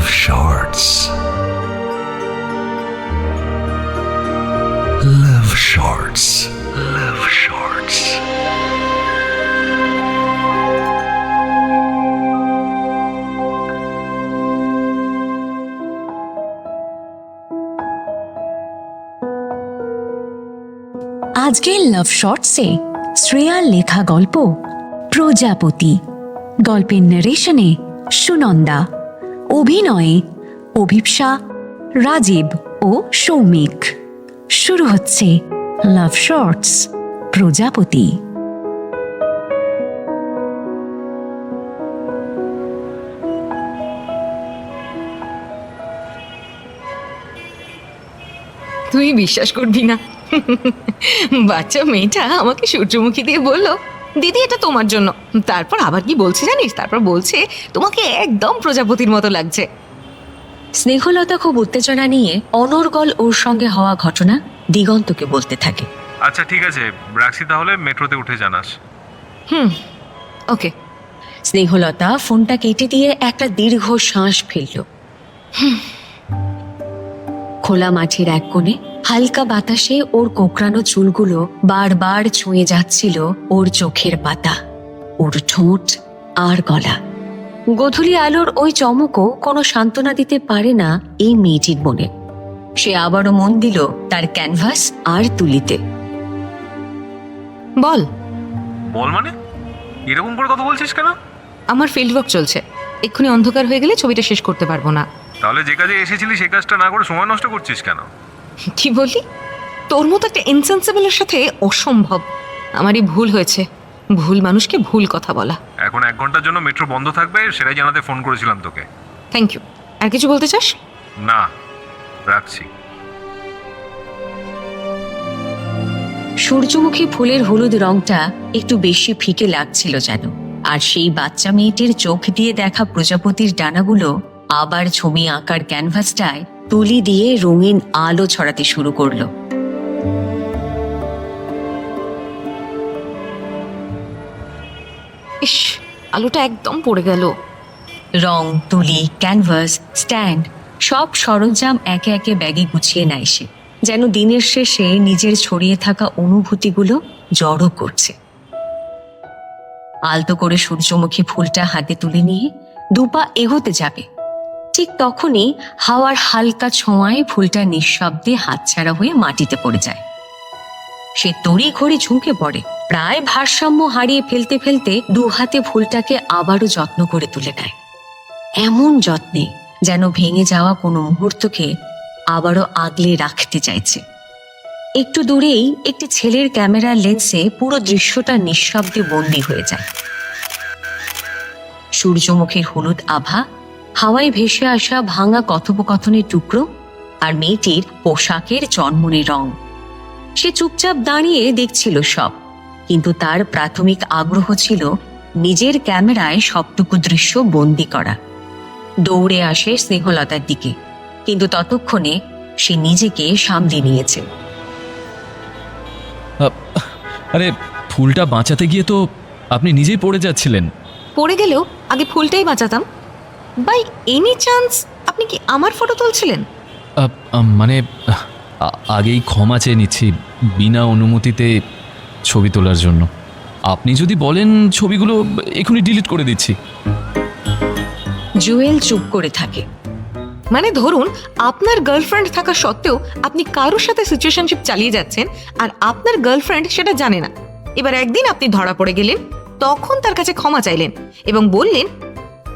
Love Shorts. Love Shorts. Love Shorts. আজকের লাভ শর্টসে শ্রেয়ার লেখা গল্প প্রজাপতি। গল্পের নারেশনে সুনন্দা, অভিনয়ে অভিপ্সা, রাজীব ও সৌমিক। শুরু হচ্ছে লাভ শর্টস প্রজাপতি। তুই বিশ্বাস করবি না, বাচ্চা মেয়েটা আমাকে সূর্যমুখী দিয়ে বলল, দিদি এটা তোমার জন্য। তারপর আবার কি বলছে জানিস? তারপর বলছে তোমাকে একদম প্রজাপতির মতো লাগছে। স্নেহলতা খুব উত্তেজনা নিয়ে অনর্গল ওর সঙ্গে হওয়া ঘটনা দিগন্তকে বলতে থাকে। আচ্ছা ঠিক আছে, রাখছি তাহলে, মেট্রোতে উঠে জানাস। ওকে। স্নেহলতা ফোনটা কেটে দিয়ে একটা দীর্ঘ শ্বাস ফেলল। খোলা মাঠের এক কোণে হালকা বাতাসে ওর কোঁকড়ানো চুলগুলো বারবার ছুঁয়ে যাচ্ছিল ওর চোখের পাতা, ওর ঠোঁট আর গলা। গোধূলি আলোর ওই চমকও কোনো সান্ত্বনা দিতে পারে না এই মেয়েটির মনে। সে আবারও মন দিল তার ক্যানভাস আর তুলিতে। বল। বল মানে? এরকম করে কথা বলছিস কেন? আমার ফিল্ড ওয়ার্ক চলছে, এক্ষুনি অন্ধকার হয়ে গেলে ছবিটা শেষ করতে পারবো না। তাহলে যে কাজে এসেছিলি সে কাজটা না করে সময় নষ্ট করছিস কেন? কি বললি? তোর মতো একটা ইনসেন্সিবলের সাথে অসম্ভব। আমারই ভুল হয়েছে, ভুল মানুষকে ভুল কথা বলা। এখন 1 ঘন্টার জন্য মেট্রো বন্ধ থাকবে, সেটাই জানাতে ফোন করেছিলাম তোকে। Thank you. আর কিছু বলতে চাস? না, রাখছি। সূর্যমুখী ফুলের হলুদ রংটা একটু বেশি ফিকে লাগছিল যেন। আর সেই বাচ্চা মেয়েটির চোখ দিয়ে দেখা প্রজাপতির ডানাগুলো আবার ছবি আঁকার ক্যানভাসটায় তুলি দিয়ে রঙিন আলো ছড়াতে শুরু করলো। ইস, আলোটা একদম পড়ে গেল। রং, তুলি, ক্যানভাস, স্ট্যান্ড সব সরঞ্জাম একে একে ব্যাগে গুছিয়ে নেয় সে, যেন দিনের শেষে নিজের ছড়িয়ে থাকা অনুভূতিগুলো জড়ো করছে। আলতো করে সূর্যমুখী ফুলটা হাতে তুলে নিয়ে 2 পা এগোতে যাবে, ঠিক তখনই হাওয়ার হালকা ছোঁয়ায় ফুলটা নিঃশব্দে হাতছাড়া হয়ে মাটিতে পড়ে যায়। সে তড়ি ঘড়ি ঝুঁকে পড়ে, প্রায় ভারসাম্য হারিয়ে ফেলতে ফেলতে 2 হাতে ফুলটাকে আবারও যত্ন করে তুলে নেয়, এমন যত্নে যেন ভেঙে যাওয়া কোনো মুহূর্তকে আবারও আগলে রাখতে চাইছে। একটু দূরেই একটি ছেলের ক্যামেরার লেন্সে পুরো দৃশ্যটা নিঃশব্দে বন্দী হয়ে যায়। সূর্যমুখীর হলুদ আভা, হাওয়ায় ভেসে আসা ভাঙা কথোপকথনের টুকরো, আর মেয়েটির পোশাকের চনমনে রং। সে চুপচাপ দাঁড়িয়ে দেখছিল সব, কিন্তু তার প্রাথমিক আগ্রহ ছিল নিজের ক্যামেরায় সবটুকু দৃশ্য বন্দী করা। দৌড়ে আসে স্নেহলতার দিকে, কিন্তু ততক্ষণে সে নিজেকে সামলে নিয়েছে। আরে, ফুলটা বাঁচাতে গিয়ে তো আপনি নিজেই পড়ে যাচ্ছিলেন। পড়ে গেলেও আগে ফুলটাই বাঁচাতাম। বাই এনি চান্স আপনি কি আমার ফটো তুলছিলেন? মানে আগেই ক্ষমা চেয়ে নিচ্ছি বিনা অনুমতিতে ছবি তোলার জন্য। আপনি যদি বলেন ছবিগুলো এখনই ডিলিট করে দিচ্ছি। জুয়েল চুপ করে থাকে। মানে ধরুন আপনার গার্লফ্রেন্ড থাকা সত্ত্বেও আপনি কারোর সাথে সিচুয়েশনশিপ চালিয়ে যাচ্ছেন, আর আপনার গার্লফ্রেন্ড সেটা জানে না। এবার একদিন আপনি ধরা পড়ে গেলেন, তখন তার কাছে ক্ষমা চাইলেন এবং বললেন,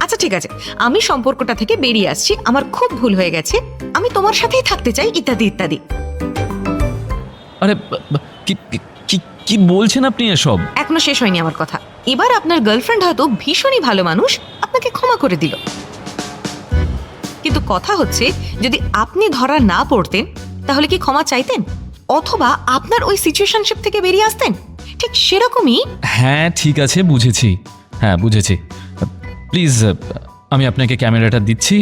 আচ্ছা ঠিক আছে, আমি সম্পর্কটা থেকে বেরিয়ে আসছি, আমার খুব ভুল হয়ে গেছে, আমি তোমার সাথেই থাকতে চাই, ইত্যাদি ইত্যাদি। আরে কি বলছেন আপনি এসব? এখনো শেষ হয়নি আমার কথা। এবার আপনার গার্লফ্রেন্ড হয়তো ভীষণই ভালো মানুষ, আপনাকে ক্ষমা করে দিল, কিন্তু কথা হচ্ছে যদি আপনি ধরা না পড়তেন তাহলে কি ক্ষমা চাইতেন, অথবা আপনার ওই সিচুয়েশনশিপ থেকে বেরিয়ে আসতেন? ঠিক সেরকমই। হ্যাঁ ঠিক আছে, বুঝেছি। হ্যাঁ বুঝেছি। প্লিজ আমি আপনাকে ক্যামেরাটা দিচ্ছি,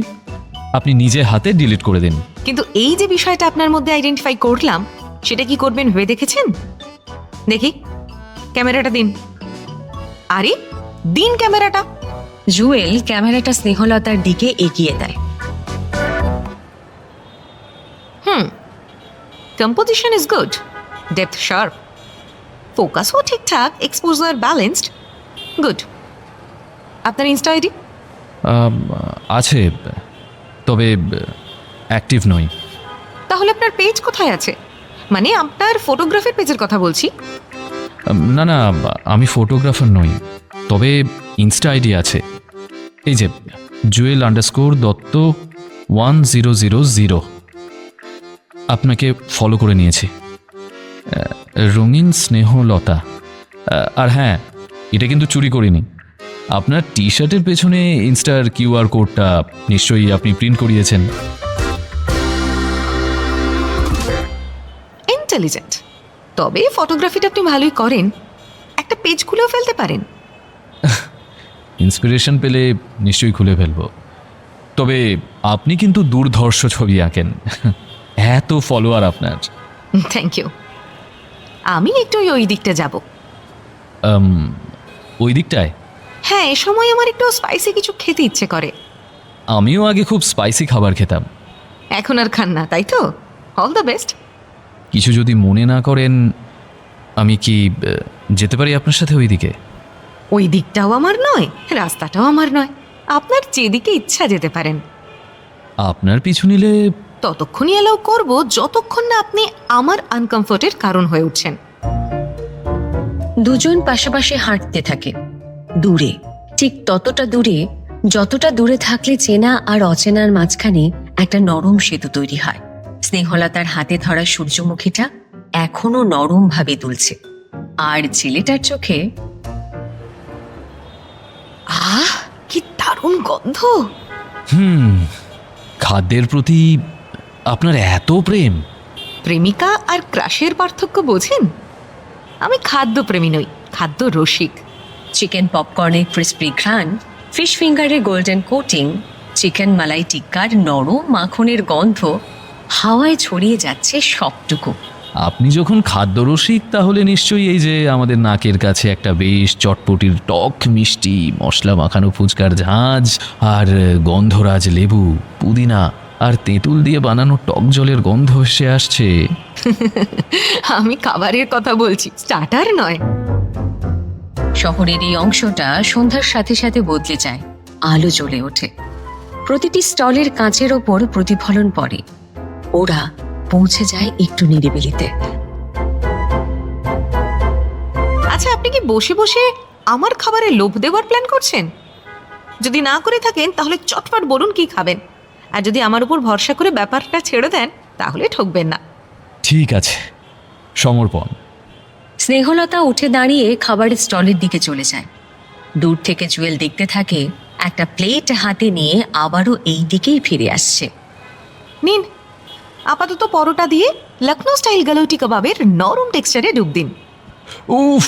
আপনি নিজে হাতে ডিলিট করে দিন। কিন্তু এই যে বিষয়টা আপনার মধ্যে আইডেন্টিফাই করলাম, সেটা কি করবেন ভেবে দেখেছেন? দেখি ক্যামেরাটা দিন। আরে দিন ক্যামেরাটা। জুয়েল ক্যামেরাটা স্নেহলতার দিকে এগিয়ে দেয়। Composition is good, depth sharp, ফোকাসও ঠিকঠাক, এক্সপোজার ব্যালেন্সড, গুড। আপনার ইনস্টা আইডি? আছে, তবে অ্যাক্টিভ নই। তাহলে আপনার পেজ কোথায় আছে? মানে আপনার ফটোগ্রাফির পেজের কথা বলছি। না না, আমি ফটোগ্রাফার নই, তবে ইনস্টা আইডি আছে। এই যে জুয়েল_দত্ত 1000। আপনাকে ফলো করে নিয়েছি। রঙিন স্নেহলতা। আর হ্যাঁ, এটা কিন্তু চুরি করিনি। আপনার টি শার্টের পেছনে ইনস্টার QR কোডটা নিশ্চয়ই আপনি প্রিন্ট করিয়েছেন। ইন্টেলিজেন্ট। তবে ফটোগ্রাফিটা আপনি ভালোই করেন, একটা পেজ খুলেও ফেলতে পারেন। ইন্সপিরেশন পেলে নিশ্চয়ই খুলে ফেলবো। তবে আপনি কিন্তু দুর্ধর্ষ ছবি আঁকেন। এত ফলোয়ার আপনার। Thank you. আমি একটু ওই দিকটা যাব। ওই দিকটায়? হ্যাঁ, এ সময় আমার একটু স্পাইসি কিছু খেতে ইচ্ছে করে। আমিও আগে খুব স্পাইসি খাবার খেতাম। এখন আর খান না, তাই তো? All the best. কিছু যদি মনে না করেন, আমি কি যেতে পারি আপনার সাথে ওই দিকে? ওই দিকটাও আমার নয়, রাস্তাটাও আমার নয়, আপনার যেদিকে ইচ্ছা যেতে পারেন। আপনার পিছু নিলে? ততক্ষণই অ্যালাউ করব যতক্ষণ না আপনি আমার আনকমফোর্টের কারণ হয়ে উঠছেন। দুজন পাশাপাশি হাঁটতে থাকে, দূরে, ঠিক ততটা দূরে যতটা দূরে থাকলে চেনা আর অচেনার মাঝখানে একটা নরম সেতু তৈরি হয়। স্নেহলতার হাতে ধরা সূর্যমুখীটা এখনো নরম ভাবে দুলছে, আর ছেলেটার চোখে আহ, কি দারুণ গন্ধ! খাদ্যের প্রতি আপনার এত প্রেম। প্রেমিকা আর ক্রাশের পার্থক্য বোঝেন? আমি খাদ্যপ্রেমী নই, খাদ্য রসিক। চিকেন পপকর্নের ক্রিস্পি ঘ্রাণ, ফিশ ফিঙ্গারের গোল্ডেন কোটিং, চিকেন মালাই টিক্কার নরম মাখনের গন্ধ হাওয়ায় ছড়িয়ে যাচ্ছে সবটুকু। আপনি যখন খাদ্যরসিক, তাহলে নিশ্চয়ই এই যে আমাদের নাকের কাছে একটা বেশ চটপটির টক মিষ্টি মশলা মাখানো ফুচকার ঝাঁঝ, আর গন্ধরাজ লেবু, পুদিনা আর তেঁতুল দিয়ে বানানো টক জলের গন্ধ এসে আসছে। আমি খাবারের কথা বলছি, স্টার্টার নয়। শহরের এই অংশটা সন্ধ্যার সাথে সাথে বদলে যায়, আলো জ্বলে ওঠে, প্রতিটি স্টলের কাঁচের ওপর প্রতিফলন পড়ে। ওরা পৌঁছে যায় একটু নিরিবিলিতে। আচ্ছা, আপনি কি বসে বসে আমার খাবারে লোভ দেওয়ার প্ল্যান করছেন? যদি না করে থাকেন তাহলে চটপট বলুন কি খাবেন, আর যদি আমার উপর ভরসা করে ব্যাপারটা ছেড়ে দেন তাহলে ঠকবেন না। ঠিক আছে, সমর্পণ। স্নেহলতা উঠে দাঁড়িয়ে খাবারের স্টলের দিকে চলে যায়। দূর থেকে জুয়েল দেখতে থাকে একটা প্লেট হাতে নিয়ে আবারও এই দিকেই ফিরে আসছে। নিন, আপাতত পরোটা দিয়ে লখনৌ স্টাইল গালৌটি কাবাবের নরম টেক্সচারে ডুব দিন। উফ,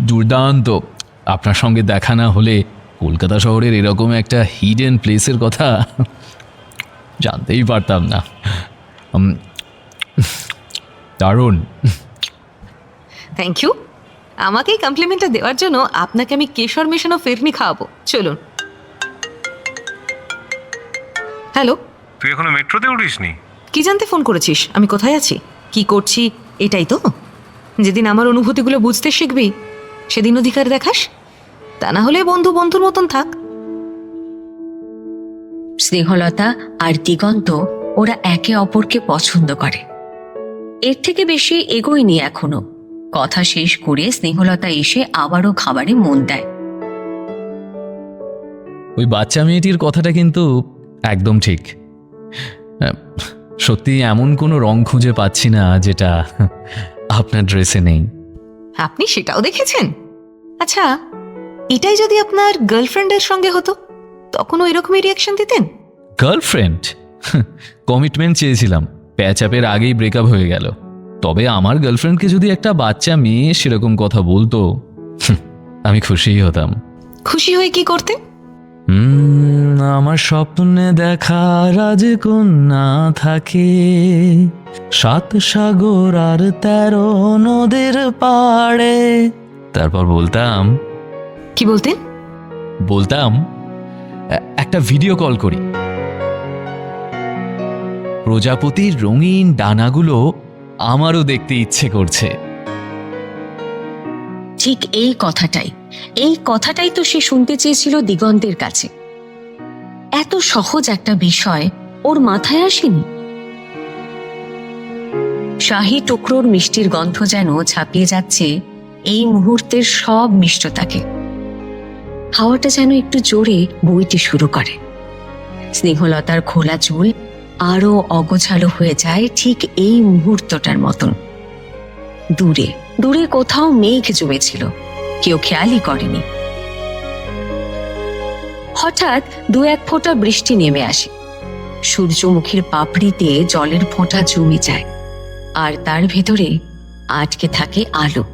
দুর্দান্ত। আপনার সঙ্গে দেখা না হলে কলকাতা শহরের এরকম একটা হিডেন প্লেসের কথা জানতেই পারতাম না। দারুণ। Thank you. আমাকে এই কমপ্লিমেন্টটা দেওয়ার জন্য আপনাকে আমি কেশর মেশানো ফিরনি খাওয়াবো। চলুন। হ্যালো, তুই এখনো মেট্রোতে উঠিসনি? কি জানতে ফোন করেছিস? আমি কোথায় আছি, কি করছি, এটাই তো? যেদিন আমার অনুভূতিগুলো বুঝতে শিখবি সেদিন অধিকার দেখাস, তা না হলে বন্ধু বন্ধুর মতন থাক। স্নেহলতা আর দিগন্ত ওরা একে অপরকে পছন্দ করে। এর থেকে বেশি এগোয়নি এখনো। কথা শেষ করে স্নেহলতা এসে আবারও খাবারে মন দেয়। ওই বাচ্চা মেয়েটির কথাটা কিন্তু একদম ঠিক। সত্যি এমন কোনো রং খুঁজে পাচ্ছি না যেটা আপনার ড্রেসে নেই। আপনি সেটাও দেখেছেন? আচ্ছা, এটাই যদি আপনার গার্লফ্রেন্ডের সঙ্গে হতো তখনও এরকমই রিয়াকশন দিতেন? গার্লফ্রেন্ড? কমিটমেন্ট চেয়েছিলাম, প্যাচআপের আগেই ব্রেকআপ হয়ে গেল। তবে আমার গার্লফ্রেন্ডকে যদি একটা বাচ্চা মেয়ে সেরকম কথা বলতো, আমি খুশিই হতাম। খুশি হয়ে কি করতেন? আমার স্বপ্নে দেখা রাজকন্যা থাকে 7 সাগর আর 13 নদীর পাড়ে। তারপর বলতাম। কি বলতেন? বলতাম একটা ভিডিও কল করি, প্রজাপতির রঙিন ডানাগুলো আমারও দেখতে ইচ্ছে করছে। ঠিক এই কথাটাই তো সে শুনতে চেয়েছিল দিগন্তের কাছে। এত সহজ একটা বিষয় ওর মাথায় আসেনি। শাহী টুকরোর মিষ্টির গন্ধ যেন ছাপিয়ে যাচ্ছে এই মুহূর্তের সব মিষ্টতাকে। হাওয়াটা যেন একটু জোরে বইতে শুরু করে। স্নেহলতার খোলা চুল আরো অগোছালো হয়ে যায় ঠিক এই মুহূর্তটার মতন। দূরে দূরে কোথাও মেঘ জমেছিল, কেউ খেয়ালই করেনি। হঠাৎ দু এক ফোঁটা বৃষ্টি নেমে আসে। সূর্যমুখীর পাপড়িতে জলের ফোঁটা জমে যায়, আর তার ভেতরে আটকে থাকে আলো।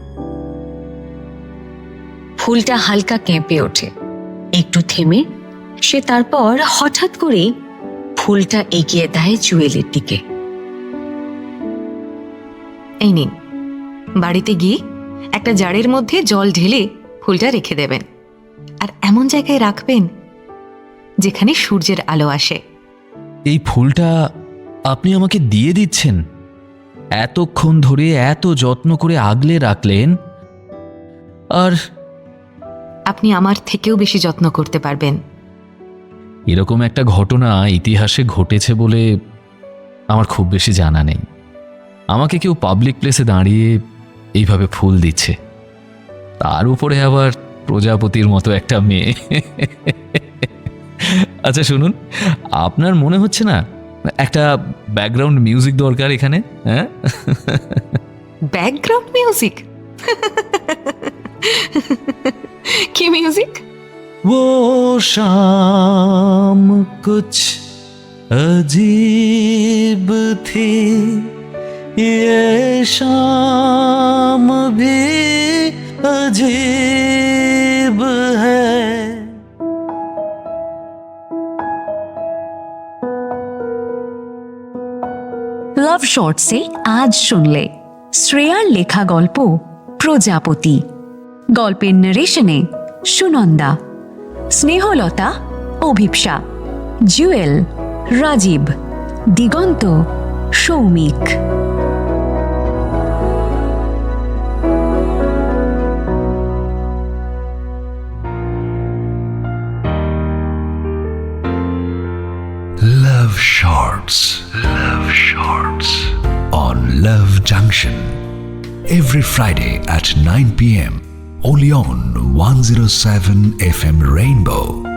ফুলটা হালকা কেঁপে ওঠে, একটু থেমে সে তারপর হঠাৎ করে ফুলটা এগিয়ে দেয় জুয়েলের দিকে। এই নিন, বাড়িতে গিয়ে একটা জারের মধ্যে জল ঢেলে ফুলটা রেখে দেবেন, আর এমন জায়গায় রাখবেন যেখানে সূর্যের আলো আসে। এই ফুলটা আপনি আমাকে দিয়ে দিচ্ছেন? এতক্ষণ ধরে এত যত্ন করে আগলে রাখলেন, আর আপনি আমার থেকেও বেশি যত্ন করতে পারবেন। এরকম একটা ঘটনা ইতিহাসে ঘটেছে বলে আমার খুব বেশি জানা নেই। আমাকে কেউ পাবলিক প্লেসে দাঁড়িয়ে এইভাবে ফুল দিচ্ছে, তার উপরে আবার প্রজাপতির মতো একটা মেয়ে। আচ্ছা শুনুন, আপনার মনে হচ্ছে না একটা ব্যাকগ্রাউন্ড মিউজিক দরকার এখানে? হ্যাঁ, ব্যাকগ্রাউন্ড মিউজিক? কি মিউজিক? वो शाम कुछ अजीब थी, ये शाम भी अजीब है। লাভ শর্টসে আজ শুনলে শ্রেয়ার লেখা গল্প প্রজাপতি। গল্পের নারেশনে সুনন্দা, স্নেহলতা অভিপ্সা, জুয়েল রাজীব, দিগন্ত Soumik. Love Shorts. Love Shorts. On Love Junction. Every Friday at 9 p.m. Only on 107 FM Rainbow.